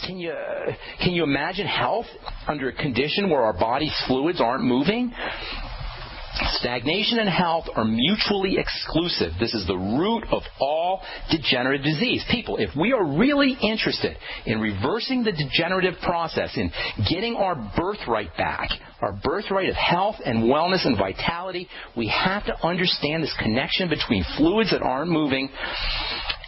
Can you imagine health under a condition where our body's fluids aren't moving? Stagnation and health are mutually exclusive. This is the root of all degenerative disease. People, if we are really interested in reversing the degenerative process, in getting our birthright back, our birthright of health and wellness and vitality, we have to understand this connection between fluids that aren't moving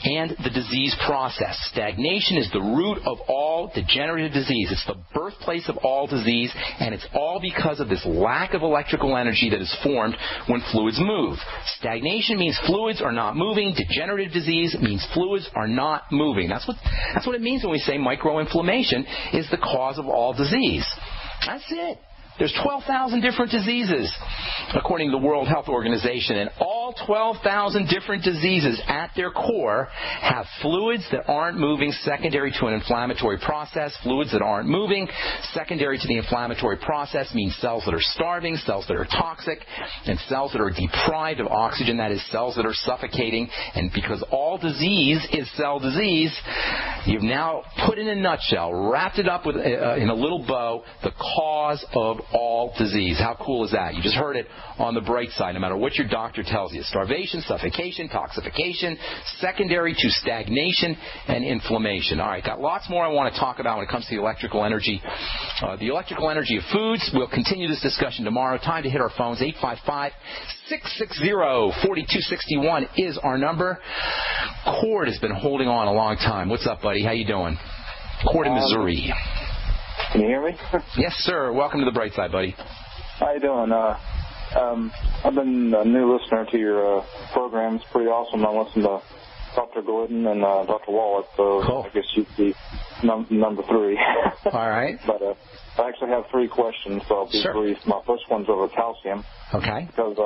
and the disease process. Stagnation is the root of all degenerative disease. It's the birthplace of all disease, and it's all because of this lack of electrical energy that is formed when fluids move. Stagnation means fluids are not moving. Degenerative disease means fluids are not moving. That's what it means when we say microinflammation is the cause of all disease. That's it. There's 12,000 different diseases, according to the World Health Organization, and all 12,000 different diseases at their core have fluids that aren't moving secondary to an inflammatory process. Fluids that aren't moving secondary to the inflammatory process means cells that are starving, cells that are toxic, and cells that are deprived of oxygen, that is, cells that are suffocating. And because all disease is cell disease, you've now put in a nutshell, wrapped it up with in a little bow, the cause of all disease. How cool is that? You just heard it on the Brightside, no matter what your doctor tells you. Starvation, suffocation, toxification, secondary to stagnation and inflammation. All right, got lots more I want to talk about when it comes to the electrical energy. The electrical energy of foods. We'll continue this discussion tomorrow. Time to hit our phones. 855-660-4261 is our number. Cord has been holding on a long time. What's up, buddy? How you doing? Cord in Missouri. Can you hear me? Yes, sir. Welcome to the Brightside, buddy. How you doing? I've been a new listener to your programs. Pretty awesome. I listen to Dr. Glidden and Dr. Wallet, so cool. I guess you'd be number 3. All right. But I actually have 3 questions, so I'll be brief. My first one's over calcium. Okay. Because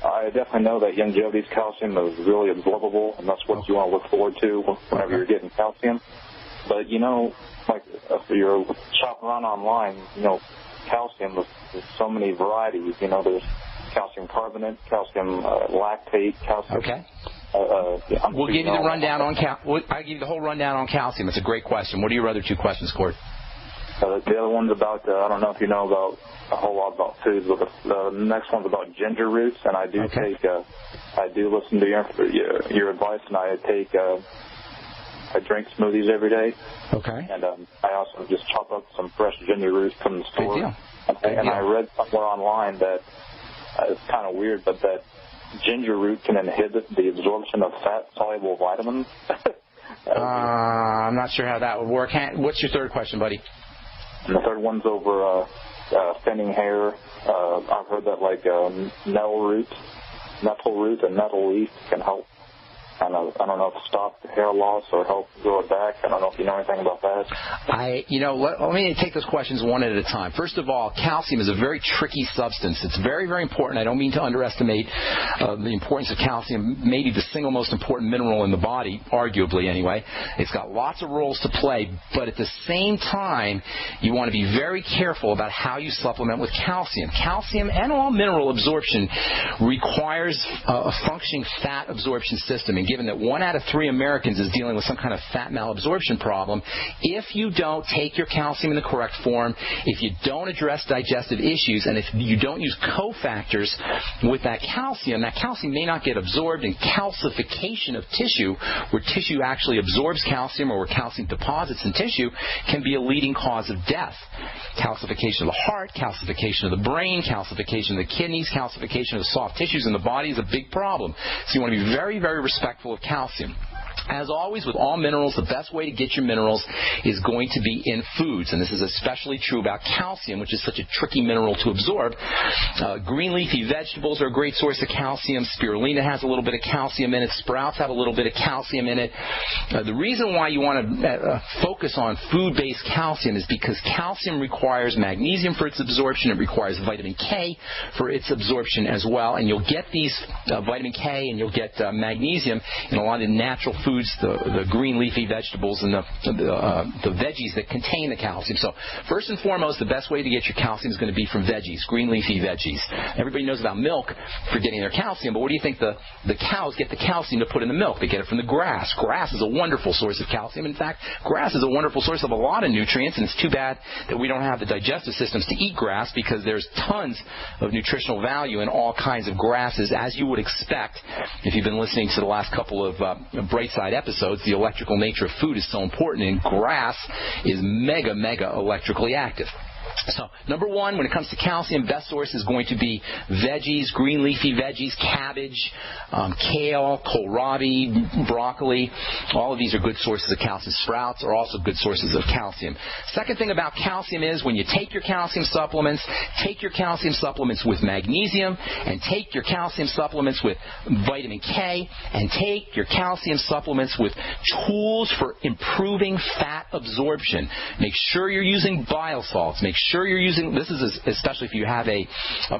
I definitely know that Youngevity's calcium is really absorbable, and that's what you want to look forward to whenever you're getting calcium. But, like if you're shopping around online, calcium, there's so many varieties. There's calcium carbonate, calcium lactate, calcium. Okay. We'll give you the rundown on I'll give you the whole rundown on calcium. It's a great question. What are your other 2 questions, Cord? The other one's about, I don't know if you know about a whole lot about foods, but the next one's about ginger roots, and I do I do listen to your advice, and I drink smoothies every day. Okay. And I also just chop up some fresh ginger roots from the store. Good deal. And I read somewhere online that it's kind of weird, but that ginger root can inhibit the absorption of fat-soluble vitamins. I'm not sure how that would work. What's your third question, buddy? And the third one's over thinning hair. I've heard that nettle root and nettle leaf can help. I don't know if it stops hair loss or help grow it back. I don't know if you know anything about that. Let me take those questions one at a time. First of all, calcium is a very tricky substance. It's very, very important. I don't mean to underestimate the importance of calcium, maybe the single most important mineral in the body, arguably anyway. It's got lots of roles to play, but at the same time, you want to be very careful about how you supplement with calcium. Calcium and all mineral absorption requires a functioning fat absorption system. And given that 1 out of 3 Americans is dealing with some kind of fat malabsorption problem, if you don't take your calcium in the correct form, if you don't address digestive issues, and if you don't use cofactors with that calcium may not get absorbed, and calcification of tissue, where tissue actually absorbs calcium or where calcium deposits in tissue, can be a leading cause of death. Calcification of the heart, calcification of the brain, calcification of the kidneys, calcification of the soft tissues in the body is a big problem. So you want to be very, very respectful of calcium. As always, with all minerals, the best way to get your minerals is going to be in foods, and this is especially true about calcium, which is such a tricky mineral to absorb. Green leafy vegetables are a great source of calcium. Spirulina has a little bit of calcium in it. Sprouts have a little bit of calcium in it. The reason why you want to focus on food-based calcium is because calcium requires magnesium for its absorption. It requires vitamin K for its absorption as well, and you'll get these vitamin K and you'll get magnesium in a lot of natural foods foods, the green leafy vegetables, and the veggies that contain the calcium. So first and foremost, the best way to get your calcium is going to be from veggies, green leafy veggies. Everybody knows about milk for getting their calcium, but what do you think the cows get the calcium to put in the milk? They get it from the grass. Grass is a wonderful source of calcium. In fact, grass is a wonderful source of a lot of nutrients, and it's too bad that we don't have the digestive systems to eat grass, because there's tons of nutritional value in all kinds of grasses, as you would expect if you've been listening to the last couple of Brightside episodes. The electrical nature of food is so important, and grass is mega electrically active. So, number one, when it comes to calcium, best source is going to be veggies, green leafy veggies, cabbage, kale, kohlrabi, broccoli. All of these are good sources of calcium. Sprouts are also good sources of calcium. Second thing about calcium is when you take your calcium supplements with magnesium, and take your calcium supplements with vitamin K, and take your calcium supplements with tools for improving fat absorption. Make sure you're using bile salts. Make sure you're using, this is especially if you have a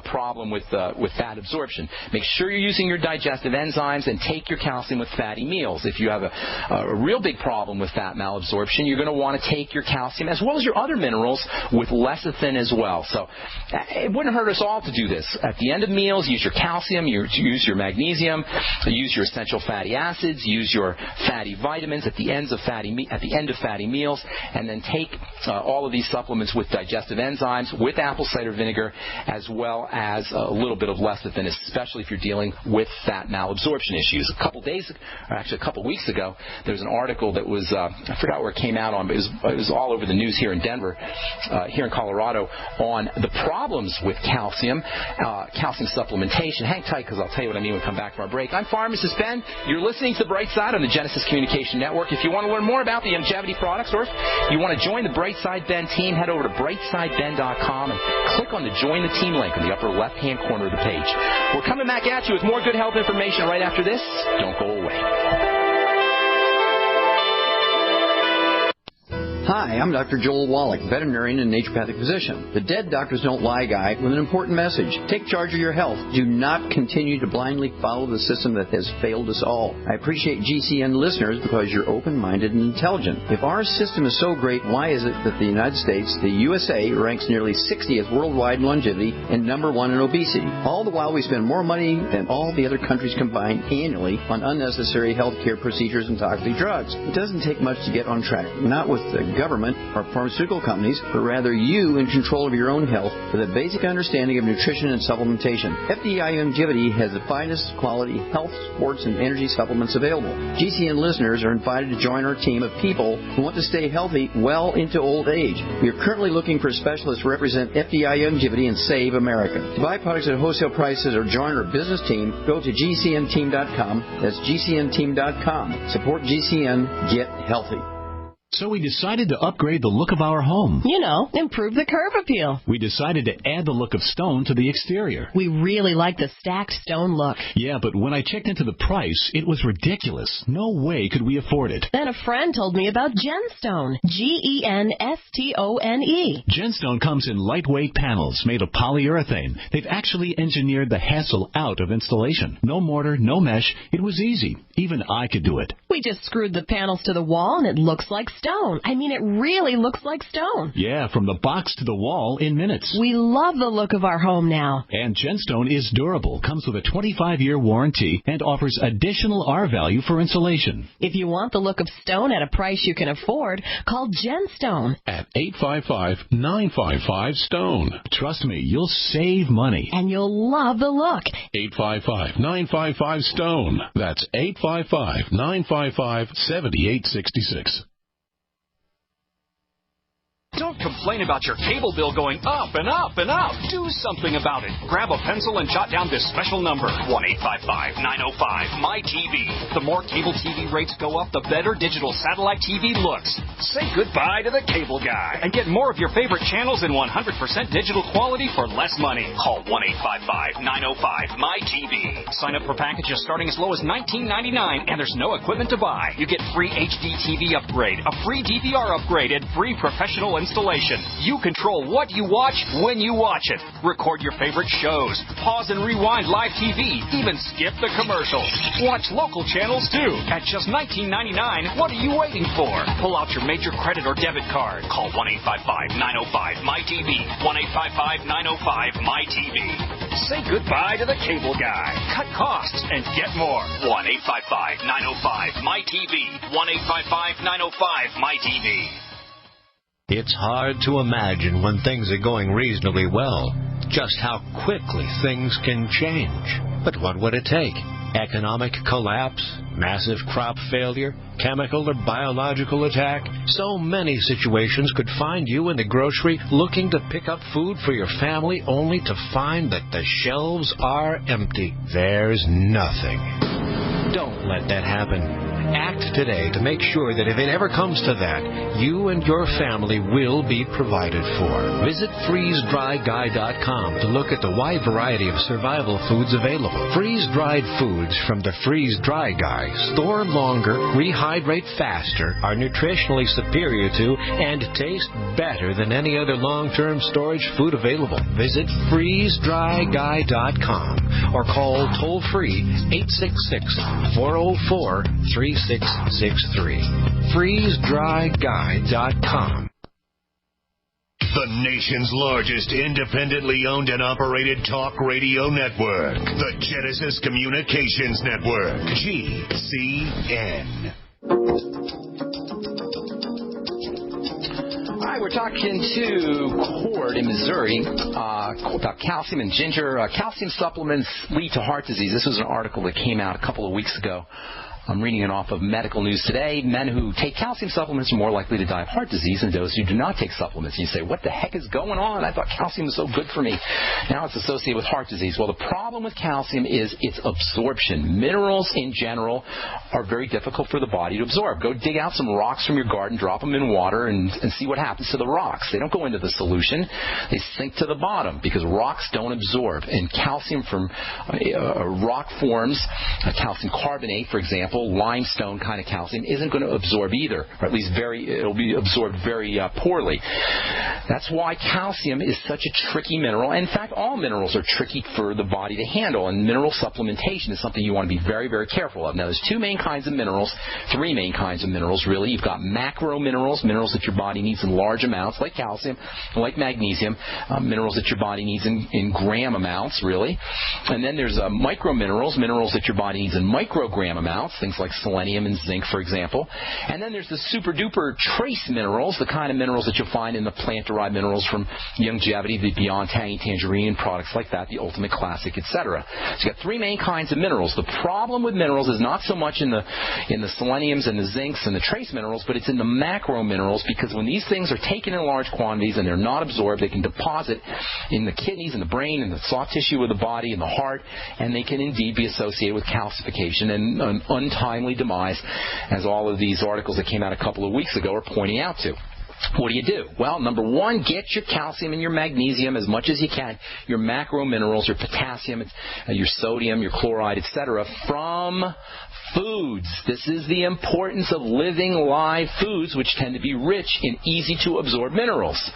problem with fat absorption. Make sure you're using your digestive enzymes, and take your calcium with fatty meals. If you have a real big problem with fat malabsorption, you're going to want to take your calcium as well as your other minerals with lecithin as well. So it wouldn't hurt us all to do this. At the end of meals, use your calcium, use your magnesium, use your essential fatty acids, use your fatty vitamins at the end of fatty meals, and then take all of these supplements with digestive enzymes, with apple cider vinegar, as well as a little bit of lecithin, especially if you're dealing with fat malabsorption issues. A couple weeks ago, there was an article that was, I forgot where it came out on, but it was all over the news here in Denver, here in Colorado, on the problems with calcium supplementation. Hang tight, because I'll tell you what I mean when we come back from our break. I'm Pharmacist Ben. You're listening to Brightside on the Genesis Communication Network. If you want to learn more about the longevity products, or if you want to join the Brightside Ben team, head over to brightsideben.com and click on the Join the Team link in the upper left-hand corner of the page. We're coming back at you with more good health information right after this. Don't go away. Hi, I'm Dr. Joel Wallach, veterinarian and naturopathic physician. The Dead Doctors Don't Lie guy with an important message. Take charge of your health. Do not continue to blindly follow the system that has failed us all. I appreciate GCN listeners because you're open-minded and intelligent. If our system is so great, why is it that the United States, the USA, ranks nearly 60th worldwide in longevity and number one in obesity? All the while we spend more money than all the other countries combined annually on unnecessary health care procedures and toxic drugs. It doesn't take much to get on track. Not with the government or pharmaceutical companies, but rather you in control of your own health with a basic understanding of nutrition and supplementation. FDI Longevity has the finest quality health, sports, and energy supplements available. GCN listeners are invited to join our team of people who want to stay healthy well into old age. We are currently looking for specialists to represent FDI Longevity and Save America. To buy products at wholesale prices or join our business team, go to GCNteam.com. That's GCNteam.com. Support GCN. Get healthy. So we decided to upgrade the look of our home. You know, improve the curb appeal. We decided to add the look of stone to the exterior. We really like the stacked stone look. Yeah, but when I checked into the price, it was ridiculous. No way could we afford it. Then a friend told me about Genstone. Genstone. Genstone comes in lightweight panels made of polyurethane. They've actually engineered the hassle out of installation. No mortar, no mesh. It was easy. Even I could do it. We just screwed the panels to the wall and it looks like stone. I mean, it really looks like stone. Yeah, from the box to the wall in minutes. We love the look of our home now. And Genstone is durable, comes with a 25-year warranty, and offers additional R value for insulation. If you want the look of stone at a price you can afford, call Genstone at 855-955-STONE. Trust me, you'll save money. And you'll love the look. 855-955-STONE. That's 855-955-7866. Don't complain about your cable bill going up and up and up. Do something about it. Grab a pencil and jot down this special number, 1-855-905-MY-TV. The more cable TV rates go up, the better digital satellite TV looks. Say goodbye to the cable guy and get more of your favorite channels in 100% digital quality for less money. Call 1-855-905-MY-TV. Sign up for packages starting as low as $19.99, and there's no equipment to buy. You get free HD TV upgrade, a free DVR upgrade, and free professional installation. installation. You control what you watch when you watch it. Record your favorite shows. Pause and rewind live TV. Even skip the commercials. Watch local channels too. At just $19.99, what are you waiting for? Pull out your major credit or debit card. Call 1-855-905-MyTV. 1-855-905-MyTV. Say goodbye to the cable guy. Cut costs and get more. 1-855-905-MyTV. 1-855-905-MyTV. It's hard to imagine when things are going reasonably well just how quickly things can change. But what would it take? Economic collapse, massive crop failure, chemical or biological attack? So many situations could find you in the grocery looking to pick up food for your family only to find that the shelves are empty. There's nothing. Don't let that happen. Act today to make sure that if it ever comes to that, you and your family will be provided for. Visit freezedryguy.com to look at the wide variety of survival foods available. Freeze-dried foods from the Freeze Dry Guy store longer, rehydrate faster, are nutritionally superior to, and taste better than any other long-term storage food available. Visit freezedryguy.com or call toll-free 866-404-3663. freezedryguy.com. The nation's largest independently owned and operated talk radio network, the Genesis Communications Network, GCN. All right, we're talking to Cord in Missouri about calcium and ginger. Calcium supplements lead to heart disease. This was an article that came out a couple of weeks ago. I'm reading it off of Medical News Today. Men who take calcium supplements are more likely to die of heart disease than those who do not take supplements. And you say, what the heck is going on? I thought calcium was so good for me. Now it's associated with heart disease. Well, the problem with calcium is its absorption. Minerals in general are very difficult for the body to absorb. Go dig out some rocks from your garden, drop them in water, and see what happens to the rocks. They don't go into the solution. They sink to the bottom because rocks don't absorb. And calcium from rock forms, calcium carbonate, for example, limestone kind of calcium, isn't going to absorb either, or at least it'll be absorbed very poorly. That's why calcium is such a tricky mineral. And in fact, all minerals are tricky for the body to handle, and mineral supplementation is something you want to be very, very careful of. Now, there's three main kinds of minerals, really. You've got macro minerals, minerals that your body needs in large amounts, like calcium, like magnesium, minerals that your body needs in gram amounts, really. And then there's micro minerals, minerals that your body needs in microgram amounts, things like selenium and zinc, for example. And then there's the super-duper trace minerals, the kind of minerals that you'll find in the plant-derived minerals from Youngevity, the Beyond Tangy Tangerine, and products like that, the Ultimate Classic, etc. So you've got three main kinds of minerals. The problem with minerals is not so much in the seleniums and the zincs and the trace minerals, but it's in the macro minerals, because when these things are taken in large quantities and they're not absorbed, they can deposit in the kidneys and the brain and the soft tissue of the body and the heart, and they can indeed be associated with calcification and an untimely demise, as all of these articles that came out a couple of weeks ago are pointing out to. What do? Well, number one, get your calcium and your magnesium as much as you can, your macro minerals, your potassium, your sodium, your chloride, etc., from foods. This is the importance of living live foods, which tend to be rich in easy-to-absorb minerals.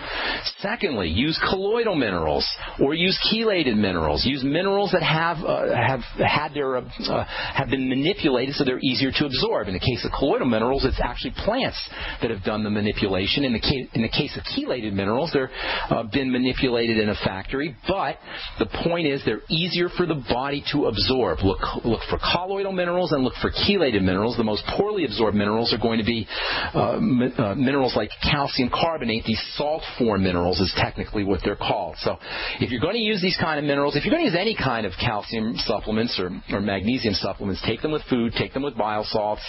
Secondly, use colloidal minerals or use chelated minerals. Use minerals that have been manipulated so they're easier to absorb. In the case of colloidal minerals, it's actually plants that have done the manipulation. In the case of chelated minerals, they're been manipulated in a factory, but the point is they're easier for the body to absorb. Look for colloidal minerals and look for chelated minerals. The most poorly absorbed minerals are going to be minerals like calcium carbonate. These salt form minerals is technically what they're called. So if you're going to use these kind of minerals, if you're going to use any kind of calcium supplements or magnesium supplements, take them with food, take them with bile salts.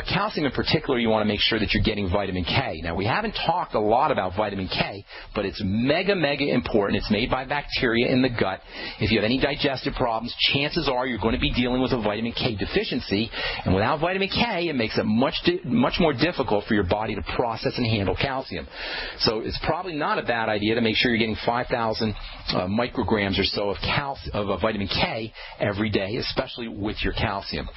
Calcium in particular, you want to make sure that you're getting vitamin K. Now, we haven't talked a lot about vitamin K, but it's mega, mega important. It's made by bacteria in the gut. If you have any digestive problems, chances are you're going to be dealing with a vitamin K deficiency. And without vitamin K, it makes it much more difficult for your body to process and handle calcium. So it's probably not a bad idea to make sure you're getting 5,000 micrograms or so of vitamin K every day, especially with your calcium.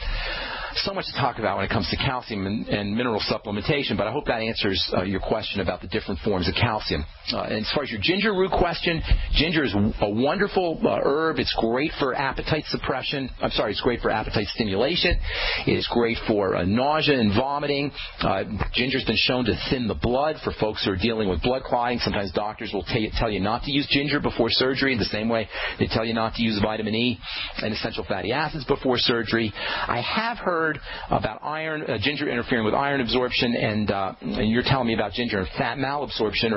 So much to talk about when it comes to calcium and mineral supplementation, but I hope that answers your question about the different forms of calcium. And as far as your ginger root question, ginger is a wonderful herb. It's great for appetite suppression. It's great for appetite stimulation. It is great for nausea and vomiting. Ginger's been shown to thin the blood for folks who are dealing with blood clotting. Sometimes doctors will tell you not to use ginger before surgery, in the same way they tell you not to use vitamin E and essential fatty acids before surgery. I have heard about ginger interfering with iron absorption, and you're telling me about ginger and fat malabsorption.